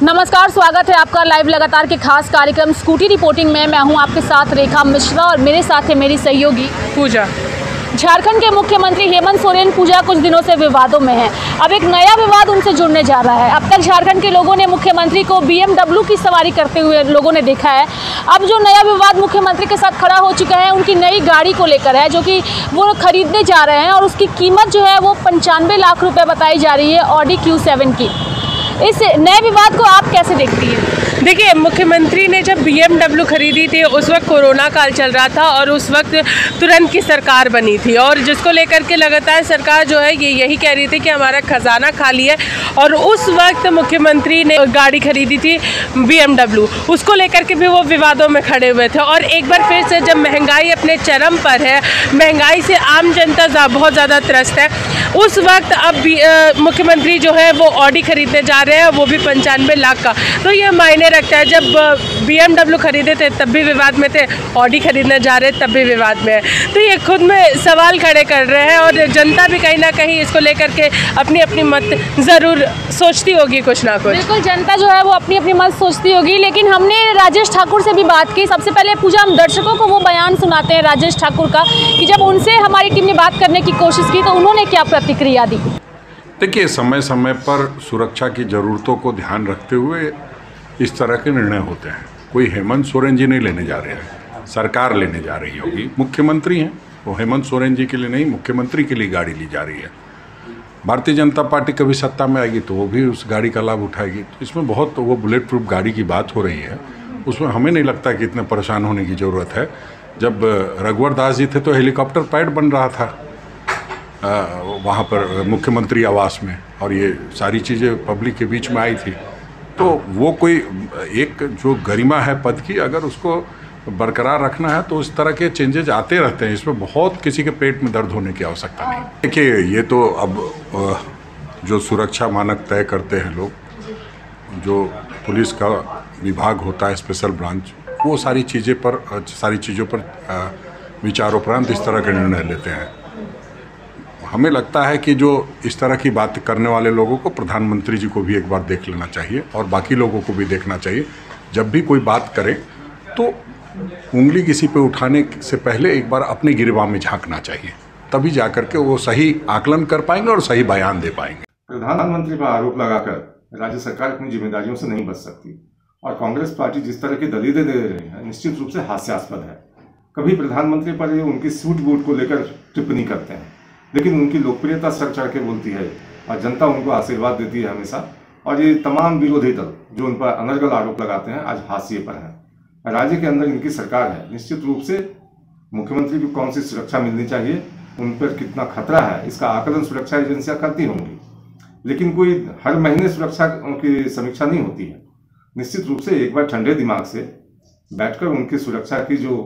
नमस्कार, स्वागत है आपका लाइव लगातार के खास कार्यक्रम स्कूटी रिपोर्टिंग में। मैं हूं आपके साथ रेखा मिश्रा और मेरे साथ है मेरी सहयोगी पूजा। झारखंड के मुख्यमंत्री हेमंत सोरेन पूजा कुछ दिनों से विवादों में हैं। अब एक नया विवाद उनसे जुड़ने जा रहा है। अब तक झारखंड के लोगों ने मुख्यमंत्री को BMW की सवारी करते हुए लोगों ने देखा है। अब जो नया विवाद मुख्यमंत्री के साथ खड़ा हो चुका है उनकी नई गाड़ी को लेकर है, जो कि वो खरीदने जा रहे हैं और उसकी कीमत जो है वो 95 लाख रुपये बताई जा रही है, ऑडी Q7 की। इस नए विवाद को आप कैसे देखती हैं? देखिए, मुख्यमंत्री ने जब BMW खरीदी थी उस वक्त कोरोना काल चल रहा था और उस वक्त तुरंत की सरकार बनी थी और जिसको लेकर के लगातार सरकार जो है ये यही कह रही थी कि हमारा खजाना खाली है। और उस वक्त मुख्यमंत्री ने गाड़ी खरीदी थी BMW, उसको लेकर के भी वो विवादों में खड़े हुए थे। और एक बार फिर से जब महंगाई अपने चरम पर है, महंगाई से आम जनता बहुत ज़्यादा त्रस्त है, उस वक्त अब मुख्यमंत्री जो है वो ऑडी खरीदने जा रहे हैं, वो भी 95 लाख का। तो ये मायने रखता है। जब BMW खरीदे थे तब भी विवाद में थे, ऑडी खरीदने जा रहे तब भी विवाद में है। तो ये खुद में सवाल खड़े कर रहे हैं और जनता भी कहीं ना कहीं इसको लेकर के अपनी अपनी मत ज़रूर सोचती होगी कुछ ना कुछ। बिल्कुल, जनता जो है वो अपनी अपनी मत सोचती होगी। लेकिन हमने राजेश ठाकुर से भी बात की। सबसे पहले पूजा, हम दर्शकों को वो बयान सुनाते हैं राजेश ठाकुर का कि जब उनसे हमारी टीम ने बात करने की कोशिश की तो उन्होंने क्या प्रतिक्रिया दी। देखिए, समय समय पर सुरक्षा की ज़रूरतों को ध्यान रखते हुए इस तरह के निर्णय होते हैं। कोई हेमंत सोरेन जी नहीं लेने जा रहे हैं, सरकार लेने जा रही होगी। मुख्यमंत्री हैं वो, हेमंत सोरेन जी के लिए नहीं, मुख्यमंत्री के लिए गाड़ी ली जा रही है। भारतीय जनता पार्टी कभी सत्ता में आएगी तो वो भी उस गाड़ी का लाभ उठाएगी। तो इसमें बहुत वो बुलेट प्रूफ गाड़ी की बात हो रही है, उसमें हमें नहीं लगता कि इतने परेशान होने की ज़रूरत है। जब रघुवर दास जी थे तो हेलीकॉप्टर पैड बन रहा था वहाँ पर मुख्यमंत्री आवास में, और ये सारी चीज़ें पब्लिक के बीच में आई थी। तो वो कोई एक जो गरिमा है पद की, अगर उसको बरकरार रखना है तो उस तरह के चेंजेज आते रहते हैं। इसमें बहुत किसी के पेट में दर्द होने की आवश्यकता नहीं। देखिए, ये तो अब जो सुरक्षा मानक तय करते हैं लोग, जो पुलिस का विभाग होता है स्पेशल ब्रांच, वो सारी चीज़ों पर विचारोपरांत इस तरह के निर्णय लेते हैं। हमें लगता है कि जो इस तरह की बात करने वाले लोगों को प्रधानमंत्री जी को भी एक बार देख लेना चाहिए और बाकी लोगों को भी देखना चाहिए। जब भी कोई बात करे तो उंगली किसी पे उठाने से पहले एक बार अपने गिरबान में झांकना चाहिए, तभी जाकर के वो सही आकलन कर पाएंगे और सही बयान दे पाएंगे। प्रधानमंत्री पर आरोप लगाकर राज्य सरकार अपनी जिम्मेदारियों से नहीं बच सकती और कांग्रेस पार्टी जिस तरह की दलीलें दे रही है निश्चित रूप से हास्यास्पद है। कभी प्रधानमंत्री पर उनकी सूट बूट को लेकर टिप्पणी करते हैं, लेकिन उनकी लोकप्रियता सर चढ़ के बोलती है और जनता उनको आशीर्वाद देती है हमेशा। और ये तमाम विरोधी दल जो उन पर अनर्गल आरोप लगाते हैं आज हाशिए पर हैं। राज्य के अंदर इनकी सरकार है, निश्चित रूप से मुख्यमंत्री को कौन सी सुरक्षा मिलनी चाहिए, उन पर कितना खतरा है, इसका आकलन सुरक्षा एजेंसियां करती होंगी, लेकिन कोई हर महीने सुरक्षा की समीक्षा नहीं होती है। निश्चित रूप से एक बार ठंडे दिमाग से बैठकर उनकी सुरक्षा की जो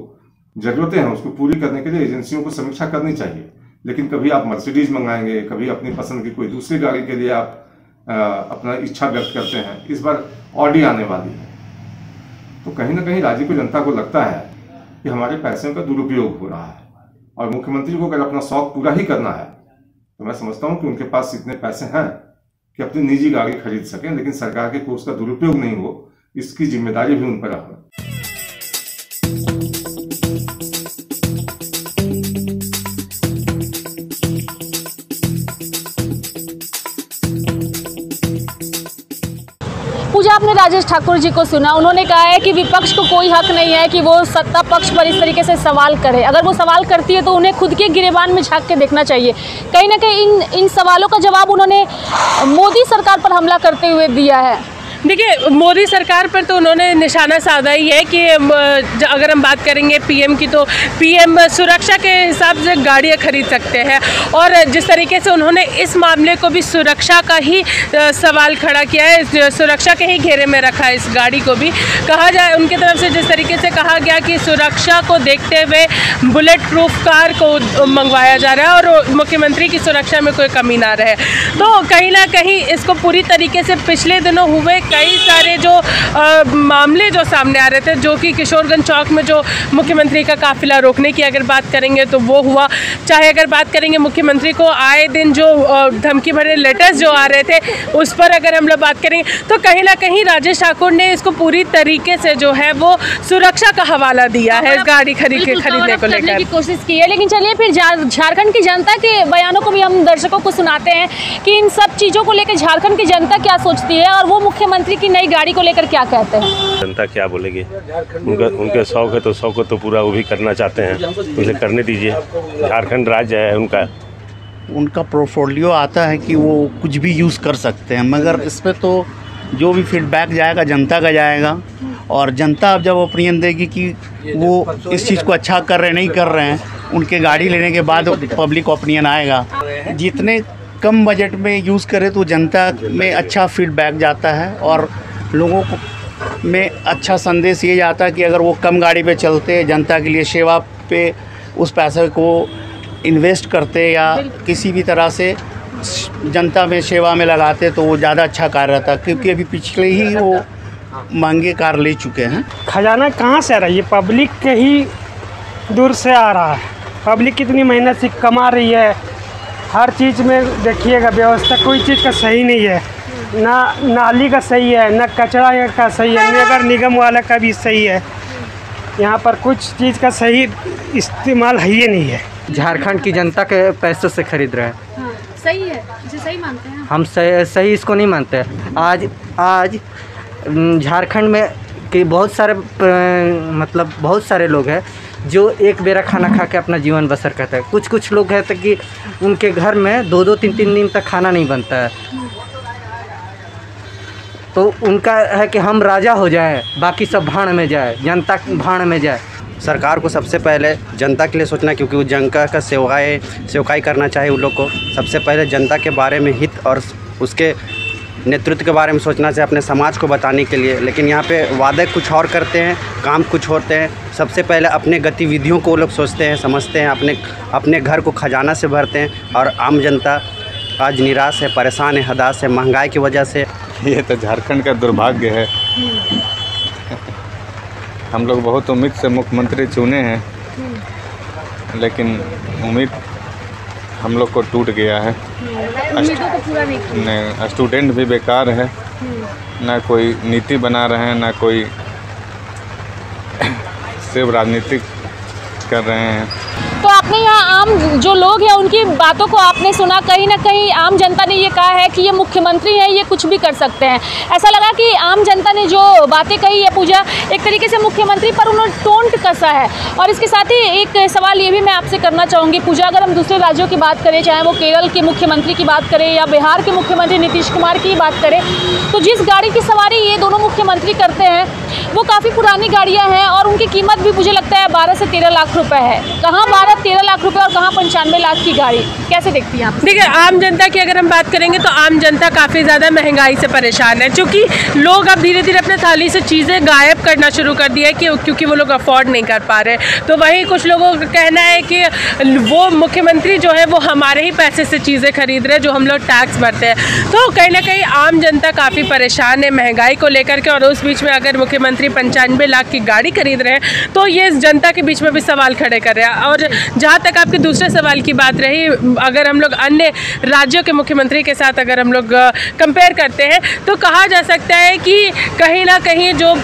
जरूरतें हैं उसको पूरी करने के लिए एजेंसियों को समीक्षा करनी चाहिए। लेकिन कभी आप मर्सिडीज मंगाएंगे, कभी अपनी पसंद की कोई दूसरी गाड़ी के लिए आप अपना इच्छा व्यक्त करते हैं। इस बार ऑडी आने वाली है, तो कहीं ना कहीं राज्य की जनता को लगता है कि हमारे पैसों का दुरुपयोग हो रहा है और मुख्यमंत्री को अगर अपना शौक पूरा ही करना है तो मैं समझता हूं कि उनके पास इतने पैसे हैं कि अपनी निजी गाड़ी खरीद सकें, लेकिन सरकार के कोष का दुरुपयोग नहीं हो, इसकी जिम्मेदारी भी उन पर है। पूजा, आपने राजेश ठाकुर जी को सुना, उन्होंने कहा है कि विपक्ष को कोई हक नहीं है कि वो सत्ता पक्ष पर इस तरीके से सवाल करे। अगर वो सवाल करती है तो उन्हें खुद के गिरेबान में झांक के देखना चाहिए। कहीं ना कहीं इन सवालों का जवाब उन्होंने मोदी सरकार पर हमला करते हुए दिया है। देखिए, मोदी सरकार पर तो उन्होंने निशाना साधा ही है कि अगर हम बात करेंगे पीएम की, तो पीएम सुरक्षा के हिसाब से गाड़ियाँ खरीद सकते हैं और जिस तरीके से उन्होंने इस मामले को भी सुरक्षा का ही सवाल खड़ा किया है, सुरक्षा के ही घेरे में रखा है। इस गाड़ी को भी कहा जाए उनकी तरफ से जिस तरीके से कहा गया कि सुरक्षा को देखते हुए बुलेट प्रूफ कार को मंगवाया जा रहा है और मुख्यमंत्री की सुरक्षा में कोई कमी ना रहे, तो कहीं ना कहीं इसको पूरी तरीके से पिछले दिनों हुए कई सारे जो मामले जो सामने आ रहे थे, जो कि किशोरगंज चौक में जो मुख्यमंत्री का काफिला रोकने की अगर बात करेंगे तो वो हुआ, चाहे अगर बात करेंगे मुख्यमंत्री को आए दिन जो धमकी भरे लेटर्स जो आ रहे थे उस पर अगर हम लोग बात करेंगे तो कहीं ना कहीं राजेश ठाकुर ने इसको पूरी तरीके से जो है वो सुरक्षा का हवाला दिया है इस गाड़ी खरीदने को लेकर की कोशिश की है। लेकिन चलिए फिर झारखंड की जनता के बयानों को भी हम दर्शकों को सुनाते हैं कि इन सब चीज़ों को लेकर झारखंड की जनता क्या सोचती है और वो मुख्यमंत्री की नई गाड़ी को लेकर क्या कहते हैं। जनता क्या बोलेगी, उनके शौक है तो शौक को तो पूरा वो भी करना चाहते हैं, उसे करने दीजिए। झारखंड राज्य है उनका पोर्टफोलियो आता है कि वो कुछ भी यूज़ कर सकते हैं, मगर इस पर तो जो भी फीडबैक जाएगा जनता का जाएगा और जनता अब जब ओपिनियन देगी कि वो इस चीज़ को अच्छा कर रहे हैं नहीं कर रहे हैं, उनके गाड़ी लेने के बाद पब्लिक ओपिनियन आएगा। जितने कम बजट में यूज़ करें तो जनता में अच्छा फीडबैक जाता है और लोगों को में अच्छा संदेश ये जाता है कि अगर वो कम गाड़ी पे चलते, जनता के लिए सेवा पे उस पैसे को इन्वेस्ट करते या किसी भी तरह से जनता में सेवा में लगाते तो वो ज़्यादा अच्छा कार्य रहता, क्योंकि अभी पिछले ही वो महंगे कार ले चुके हैं। खजाना कहाँ से आ रहा है, ये पब्लिक के ही दूर से आ रहा है। पब्लिक कितनी मेहनत से कमा रही है, हर चीज़ में देखिएगा व्यवस्था कोई चीज़ का सही नहीं है, ना नाली का सही है, ना कचरा का सही है, नगर निगम वाला का भी सही है। यहाँ पर कुछ चीज़ का सही इस्तेमाल है ही नहीं है। झारखंड की जनता के पैसों से खरीद रहे हैं। हाँ, सही है, इसे सही मानते हैं हम सही इसको नहीं मानते। आज झारखंड में कि बहुत सारे लोग हैं जो एक बेरा खाना खा के अपना जीवन बसर करते हैं। कुछ लोग हैं कि उनके घर में 2-2, 3-3 दिन तक खाना नहीं बनता है, तो उनका है कि हम राजा हो जाए, बाकी सब भाड़ में जाए, जनता भाड़ में जाए। सरकार को सबसे पहले जनता के लिए सोचना, क्योंकि वो जनता का सेवकाई करना चाहे उन लोग को सबसे पहले जनता के बारे में हित और उसके नेतृत्व के बारे में सोचना चाहिए अपने समाज को बताने के लिए। लेकिन यहाँ पे वादे कुछ और करते हैं, काम कुछ होते हैं। सबसे पहले अपने गतिविधियों को वो लोग सोचते हैं, समझते हैं, अपने घर को खजाना से भरते हैं और आम जनता आज निराश है, परेशान है, हताश है महंगाई की वजह से। ये तो झारखंड का दुर्भाग्य है। हम लोग बहुत उम्मीद से मुख्यमंत्री चुने हैं, लेकिन उम्मीद हम लोग को टूट गया है। नहीं, स्टूडेंट भी बेकार है, ना कोई नीति बना रहे हैं, ना कोई सिर्फ राजनीतिक कर रहे हैं। तो आपने यहाँ आम जो लोग हैं उनकी बातों को आपने सुना, कहीं ना कहीं आम जनता ने ये कहा है कि ये मुख्यमंत्री हैं, ये कुछ भी कर सकते हैं। ऐसा लगा कि आम जनता ने जो बातें कही है पूजा, एक तरीके से मुख्यमंत्री पर उन्होंने टोंट कसा है। और इसके साथ ही एक सवाल ये भी मैं आपसे करना चाहूँगी पूजा, अगर हम दूसरे राज्यों की बात करें, चाहे वो केरल के मुख्यमंत्री की बात करें या बिहार के मुख्यमंत्री नीतीश कुमार की बात करें, तो जिस गाड़ी की सवारी ये दोनों मुख्यमंत्री करते हैं वो काफ़ी पुरानी गाड़ियाँ हैं और उनकी कीमत भी मुझे लगता है 12 से 13 लाख रुपए है। कहाँ 12-13 लाख रुपए और कहाँ 95 लाख की गाड़ी, कैसे देखती हैं आप? देखिए, आम जनता की अगर हम बात करेंगे तो आम जनता काफ़ी ज़्यादा महंगाई से परेशान है, क्योंकि लोग अब धीरे धीरे अपने थाली से चीज़ें गायब करना शुरू कर दिया है क्योंकि वो लोग अफोर्ड नहीं कर पा रहे। तो वहीं कुछ लोगों का कहना है कि वो मुख्यमंत्री जो है वो हमारे ही पैसे से चीज़ें खरीद रहे हैं, जो हम लोग टैक्स भरते हैं। तो कहीं ना कहीं आम जनता काफ़ी परेशान है महंगाई को लेकर के, और उस बीच में अगर मुख्यमंत्री 95 लाख की गाड़ी खरीद रहे हैं तो ये जनता के बीच में भी सवाल खड़े कर रहे हैं। और जहाँ तक आपके दूसरे सवाल की बात रही, अगर हम लोग अन्य राज्यों के मुख्यमंत्री के साथ अगर हम लोग कंपेयर करते हैं तो कहा जा सकता है कि कहीं ना कहीं जो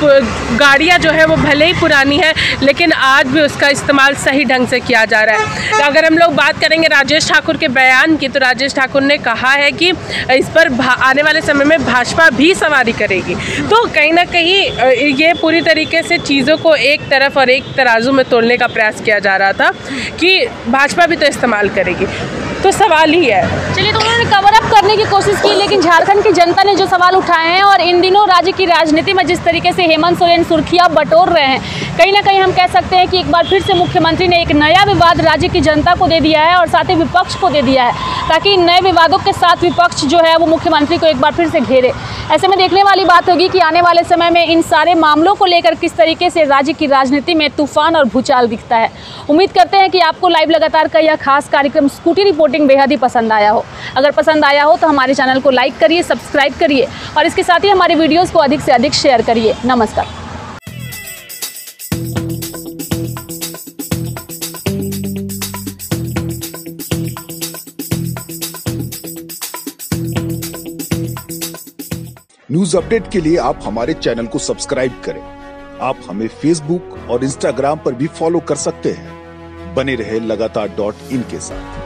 गाड़ियाँ जो है वो भले ही पुरानी है, लेकिन आज भी उसका इस्तेमाल सही ढंग से किया जा रहा है। तो अगर हम लोग बात करेंगे राजेश ठाकुर के बयान की, तो राजेश ठाकुर ने कहा है कि इस पर आने वाले समय में भाजपा भी सवारी करेगी। तो कहीं ना कहीं ये पूरी तरीके से चीज़ों को एक तरफ और एक तराजू में तोलने का प्रयास किया जा रहा था कि भाजपा भी तो इस्तेमाल करेगी। तो सवाल ही है। चलिए, तो उन्होंने कवर अप करने की कोशिश की, लेकिन झारखंड की जनता ने जो सवाल उठाए हैं और इन दिनों राज्य की राजनीति में जिस तरीके से हेमंत सोरेन सुर्खियां बटोर रहे हैं, कहीं ना कहीं हम कह सकते हैं कि एक बार फिर से मुख्यमंत्री ने एक नया विवाद राज्य की जनता को दे दिया है और साथ ही विपक्ष को दे दिया है, ताकि इन नए विवादों के साथ विपक्ष जो है वो मुख्यमंत्री को एक बार फिर से घेरे। ऐसे में देखने वाली बात होगी कि आने वाले समय में इन सारे मामलों को लेकर किस तरीके से राज्य की राजनीति में तूफान और भूचाल दिखता है। उम्मीद करते हैं कि आपको लाइव लगातार का यह खास कार्यक्रम स्कूटी रिपोर्ट रिपोर्टिंग बेहद ही पसंद आया हो। अगर पसंद आया हो तो हमारे चैनल को लाइक करिए, सब्सक्राइब करिए और इसके साथ ही हमारे वीडियोज़ को अधिक से अधिक शेयर करिए। नमस्कार। न्यूज अपडेट के लिए आप हमारे चैनल को सब्सक्राइब करें। आप हमें फेसबुक और इंस्टाग्राम पर भी फॉलो कर सकते हैं। बने रहे लगातार .in के साथ।